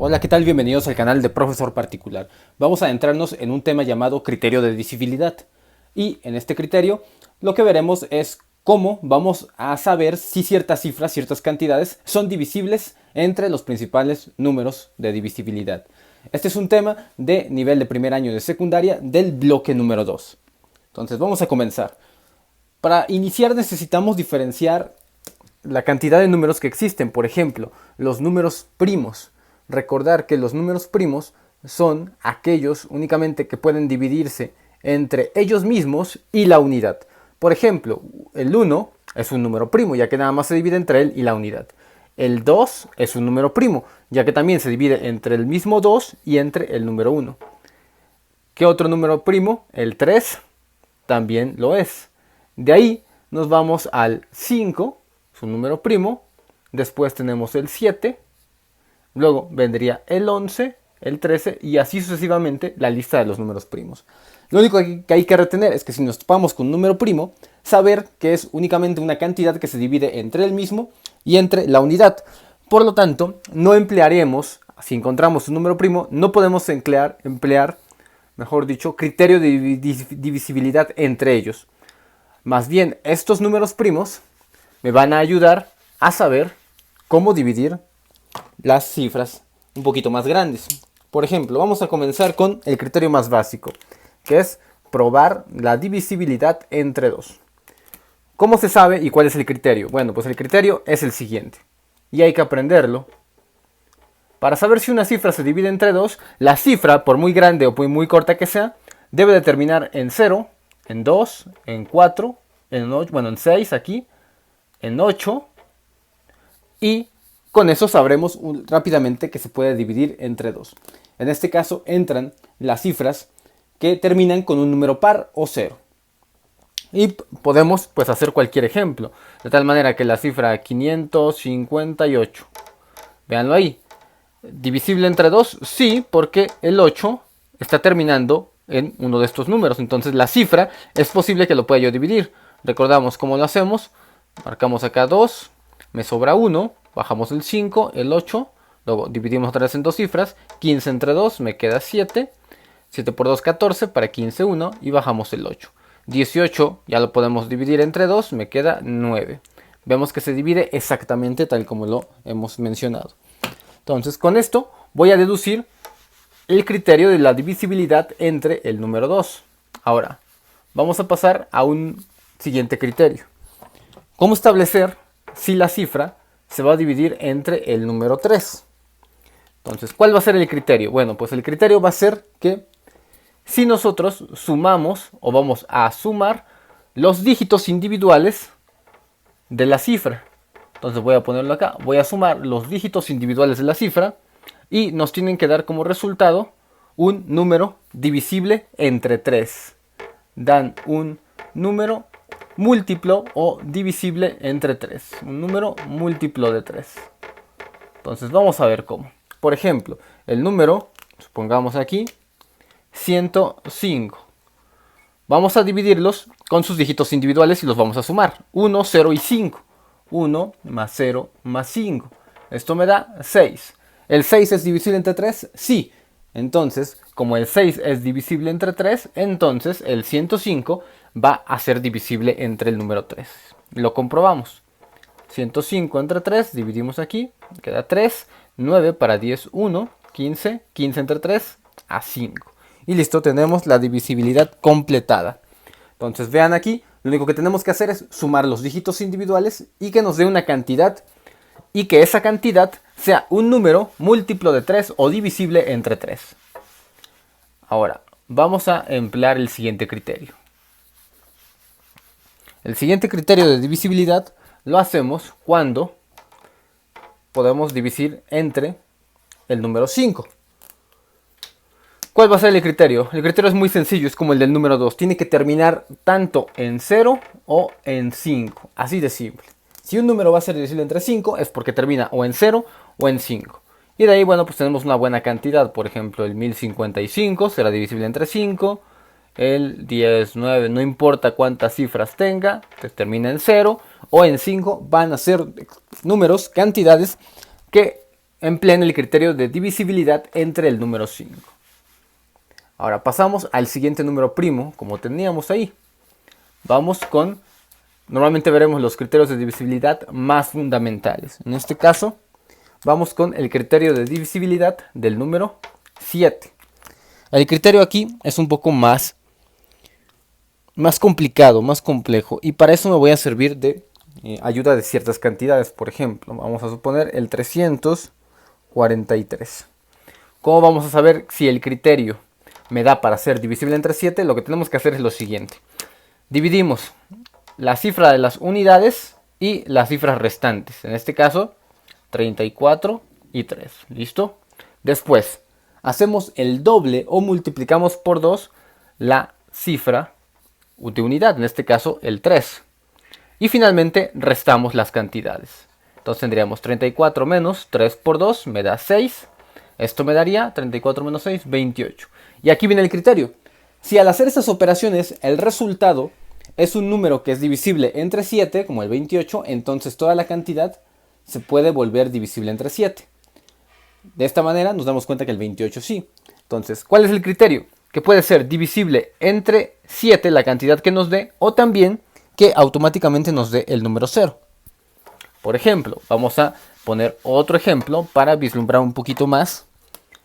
Hola, ¿qué tal? Bienvenidos al canal de Profesor Particular. Vamos a adentrarnos en un tema llamado criterio de divisibilidad. Y en este criterio lo que veremos es cómo vamos a saber si ciertas cifras, ciertas cantidades son divisibles entre los principales números de divisibilidad. Este es un tema de nivel de primer año de secundaria del bloque número 2. Entonces vamos a comenzar. Para iniciar necesitamos diferenciar la cantidad de números que existen. Por ejemplo, los números primos. Recordar que los números primos son aquellos únicamente que pueden dividirse entre ellos mismos y la unidad. Por ejemplo, el 1 es un número primo, ya que nada más se divide entre él y la unidad. El 2 es un número primo, ya que también se divide entre el mismo 2 y entre el número 1. ¿Qué otro número primo? El 3 también lo es. De ahí nos vamos al 5, es un número primo. Después tenemos el 7. Luego vendría el 11, el 13 y así sucesivamente la lista de los números primos. Lo único que hay que retener es que si nos topamos con un número primo, saber que es únicamente una cantidad que se divide entre el mismo y entre la unidad. Por lo tanto, no emplearemos, si encontramos un número primo, no podemos emplear, mejor dicho, criterio de divisibilidad entre ellos. Más bien, estos números primos me van a ayudar a saber cómo dividir las cifras un poquito más grandes. Por ejemplo, vamos a comenzar con el criterio más básico, que es probar la divisibilidad entre 2. ¿Cómo se sabe y cuál es el criterio? Bueno, pues el criterio es el siguiente, y hay que aprenderlo. Para saber si una cifra se divide entre 2, la cifra, por muy grande o muy corta que sea, debe de terminar en 0, en 2, en 4, en 8, bueno, en 6 aquí, en 8, y con eso sabremos rápidamente que se puede dividir entre 2. En este caso entran las cifras que terminan con un número par o 0. Y podemos pues hacer cualquier ejemplo. De tal manera que la cifra 558. Véanlo ahí. ¿Divisible entre 2? Sí, porque el 8 está terminando en uno de estos números. Entonces la cifra es posible que lo pueda yo dividir. Recordamos cómo lo hacemos. Marcamos acá 2. Me sobra 1. Bajamos el 5, el 8, luego dividimos otra vez en dos cifras, 15 entre 2 me queda 7, 7 por 2 14, para 15 1 y bajamos el 8. 18 ya lo podemos dividir entre 2, me queda 9. Vemos que se divide exactamente tal como lo hemos mencionado. Entonces con esto voy a deducir el criterio de la divisibilidad entre el número 2. Ahora, vamos a pasar a un siguiente criterio. ¿Cómo establecer si la cifra se va a dividir entre el número 3? Entonces, ¿cuál va a ser el criterio? Bueno, pues el criterio va a ser que si nosotros sumamos o vamos a sumar los dígitos individuales de la cifra. Entonces voy a ponerlo acá. Voy a sumar los dígitos individuales de la cifra y nos tienen que dar como resultado un número divisible entre 3. Dan un número múltiplo o divisible entre 3. Un número múltiplo de 3. Entonces vamos a ver cómo. Por ejemplo, el número, supongamos aquí, 105. Vamos a dividirlos con sus dígitos individuales y los vamos a sumar. 1, 0 y 5. 1 más 0 más 5. Esto me da 6. ¿El 6 es divisible entre 3? Sí. Entonces, como el 6 es divisible entre 3, entonces el 105 va a ser divisible entre el número 3. Lo comprobamos. 105 entre 3, dividimos aquí, queda 3, 9 para 10, 1, 15, 15 entre 3, a 5. Y listo, tenemos la divisibilidad completada. Entonces vean aquí, lo único que tenemos que hacer es sumar los dígitos individuales y que nos dé una cantidad y que esa cantidad sea un número múltiplo de 3 o divisible entre 3. Ahora, vamos a emplear el siguiente criterio. El siguiente criterio de divisibilidad lo hacemos cuando podemos dividir entre el número 5. ¿Cuál va a ser el criterio? El criterio es muy sencillo, es como el del número 2. Tiene que terminar tanto en 0 o en 5. Así de simple. Si un número va a ser divisible entre 5 es porque termina o en 0 o en 5. Y de ahí, bueno, pues tenemos una buena cantidad. Por ejemplo, el 1055 será divisible entre 5. El 10, 9, no importa cuántas cifras tenga, termina en 0 o en 5. Van a ser números, cantidades que empleen el criterio de divisibilidad entre el número 5. Ahora pasamos al siguiente número primo, como teníamos ahí. Vamos con, normalmente veremos los criterios de divisibilidad más fundamentales. En este caso, vamos con el criterio de divisibilidad del número 7. El criterio aquí es un poco más complicado, más complejo. Y para eso me voy a servir de ayuda de ciertas cantidades. Por ejemplo, vamos a suponer el 343. ¿Cómo vamos a saber si el criterio me da para ser divisible entre 7? Lo que tenemos que hacer es lo siguiente. Dividimos la cifra de las unidades y las cifras restantes. En este caso, 34 y 3. ¿Listo? Después, hacemos el doble o multiplicamos por 2 la cifra de unidad. En este caso, el 3. Y finalmente, restamos las cantidades. Entonces tendríamos 34 menos 3 por 2 me da 6. Esto me daría 34 menos 6, 28. Y aquí viene el criterio. Si al hacer estas operaciones el resultado es un número que es divisible entre 7, como el 28, entonces toda la cantidad se puede volver divisible entre 7. De esta manera nos damos cuenta que el 28 sí. Entonces, ¿cuál es el criterio? Que puede ser divisible entre 7, la cantidad que nos dé, o también que automáticamente nos dé el número 0. Por ejemplo, vamos a poner otro ejemplo para vislumbrar un poquito más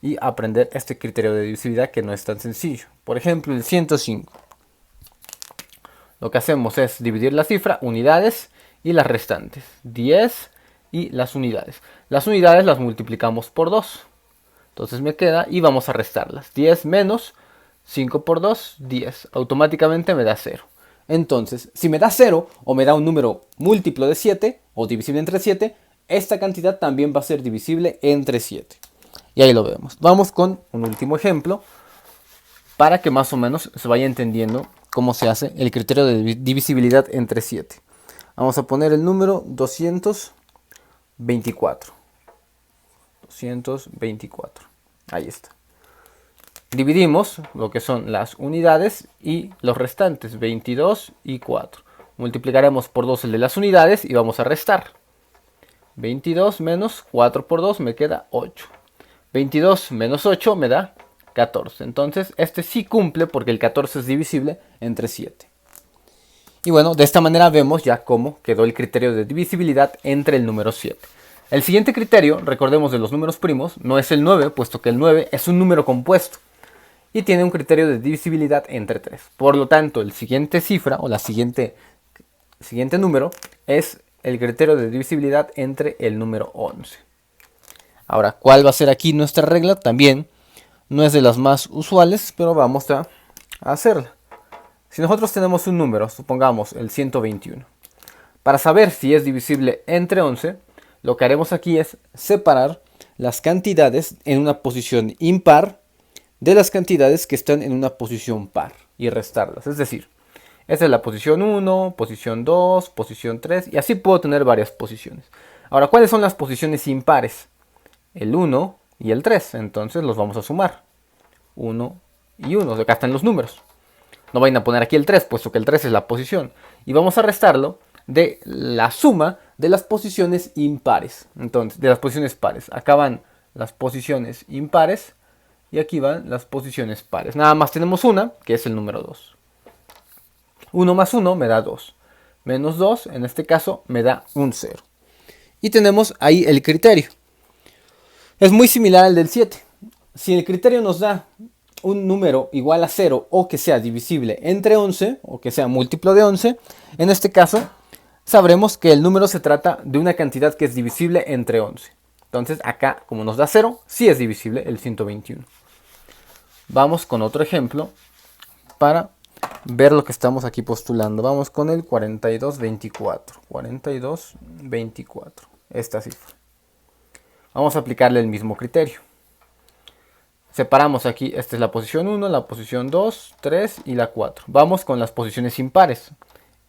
y aprender este criterio de divisibilidad que no es tan sencillo. Por ejemplo, el 105. Lo que hacemos es dividir la cifra, unidades y las restantes. 10 y las unidades. Las unidades las multiplicamos por 2. Entonces me queda y vamos a restarlas. 10 menos 5 por 2, 10. Automáticamente me da 0. Entonces, si me da 0 o me da un número múltiplo de 7 o divisible entre 7, esta cantidad también va a ser divisible entre 7. Y ahí lo vemos. Vamos con un último ejemplo para que más o menos se vaya entendiendo cómo se hace el criterio de divisibilidad entre 7. Vamos a poner el número 224. 224. Ahí está. Dividimos lo que son las unidades y los restantes, 22 y 4. Multiplicaremos por 2 el de las unidades y vamos a restar. 22 menos 4 por 2 me queda 8. 22 menos 8 me da 14. Entonces este sí cumple porque el 14 es divisible entre 7. Y bueno, de esta manera vemos ya cómo quedó el criterio de divisibilidad entre el número 7. El siguiente criterio, recordemos de los números primos, no es el 9, puesto que el 9 es un número compuesto y tiene un criterio de divisibilidad entre 3. Por lo tanto, el siguiente cifra o la siguiente número es el criterio de divisibilidad entre el número 11. Ahora, ¿cuál va a ser aquí nuestra regla? También no es de las más usuales, pero vamos a hacerla. Si nosotros tenemos un número, supongamos el 121, para saber si es divisible entre 11, lo que haremos aquí es separar las cantidades en una posición impar de las cantidades que están en una posición par y restarlas. Es decir, esta es la posición 1, posición 2, posición 3 y así puedo tener varias posiciones. Ahora, ¿cuáles son las posiciones impares? El 1 y el 3, entonces los vamos a sumar. 1 y 1, acá están los números. No vayan a poner aquí el 3, puesto que el 3 es la posición. Y vamos a restarlo de la suma de las posiciones impares. Entonces, de las posiciones pares. Acá van las posiciones impares y aquí van las posiciones pares. Nada más tenemos una, que es el número 2. 1 más 1 me da 2. Menos 2, en este caso, me da un 0. Y tenemos ahí el criterio. Es muy similar al del 7. Si el criterio nos da un número igual a 0 o que sea divisible entre 11 o que sea múltiplo de 11, en este caso sabremos que el número se trata de una cantidad que es divisible entre 11. Entonces acá, como nos da 0, sí es divisible el 121. Vamos con otro ejemplo para ver lo que estamos aquí postulando. Vamos con el 4224. 4224. Esta cifra. Vamos a aplicarle el mismo criterio. Separamos aquí, esta es la posición 1, la posición 2, 3 y la 4. Vamos con las posiciones impares.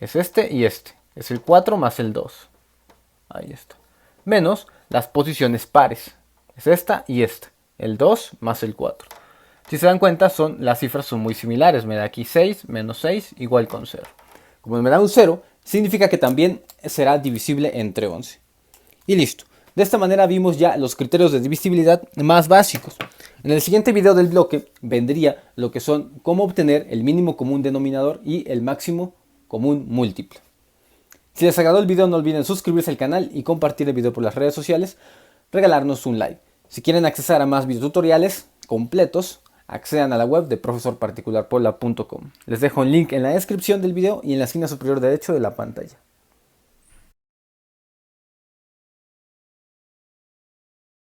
Es este y este. Es el 4 más el 2. Ahí está. Menos las posiciones pares. Es esta y esta. El 2 más el 4. Si se dan cuenta, las cifras son muy similares. Me da aquí 6 menos 6 igual con 0. Como me da un 0, significa que también será divisible entre 11. Y listo. De esta manera vimos ya los criterios de divisibilidad más básicos. En el siguiente video del bloque vendría lo que son cómo obtener el mínimo común denominador y el máximo común múltiplo. Si les agradó el video no olviden suscribirse al canal y compartir el video por las redes sociales, regalarnos un like. Si quieren acceder a más videotutoriales completos, accedan a la web de profesorparticularpola.com. Les dejo un link en la descripción del video y en la esquina superior derecha de la pantalla.